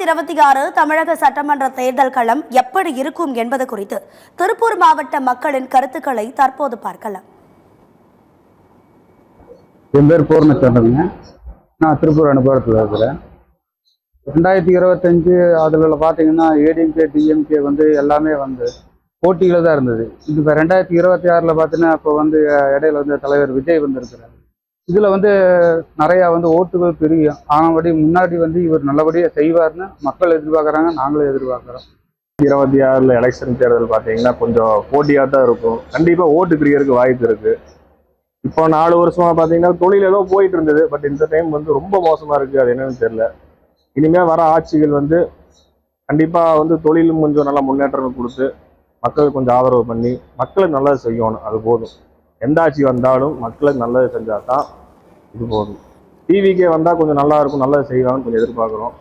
2026 தமிழக சட்டமன்ற தேர்தல் களம் எப்படி இருக்கும் என்பது குறித்து திருப்பூர் மாவட்ட மக்களின் கருத்துக்களை தற்போது பார்க்கலாம். என் பேர் பூர்ணச்சந்திரங்க. நான் திருப்பூர் அனுபவத்தில் இருக்கிறேன். 2025 அதில் பார்த்தீங்கன்னா ஏடிஎம்கே டிஎம்கே எல்லாமே போட்டியில் தான் இருந்தது. இப்போ 2026 பார்த்தீங்கன்னா இப்போ இடையில தலைவர் விஜய் இருக்கிறார். இதில் நிறையா ஓட்டுகள் பிரியும். ஆனபடி முன்னாடி இவர் நல்லபடியாக செய்வார்னு மக்கள் எதிர்பார்க்குறாங்க, நாங்களும் எதிர்பார்க்குறோம். 26 எலெக்ஷன் தேர்தல் பார்த்தீங்கன்னா கொஞ்சம் போட்டியாக தான் இருக்கும். கண்டிப்பாக ஓட்டு பிரியருக்கு வாய்ப்பு இருக்குது. இப்போ 4 வருஷமா பார்த்தீங்கன்னா தொழில் ஏதோ போயிட்டு இருந்தது. பட் இந்த டைம் ரொம்ப மோசமாக இருக்குது. அது என்னன்னு தெரியல. இனிமேல் வர ஆட்சிகள் கண்டிப்பாக தொழிலும் கொஞ்சம் நல்லா முன்னேற்றம் கொடுத்து மக்களுக்கு கொஞ்சம் ஆதரவு பண்ணி மக்களுக்கு நல்லது செய்யணும். அது போதும். எந்த ஆட்சி வந்தாலும் மக்களுக்கு நல்லது செஞ்சால் தான் இது போதும். டிவிக்கே வந்தால் கொஞ்சம் நல்லா இருக்கும், நல்லது செய்வாங்கன்னு கொஞ்சம் எதிர்பார்க்குறோம்.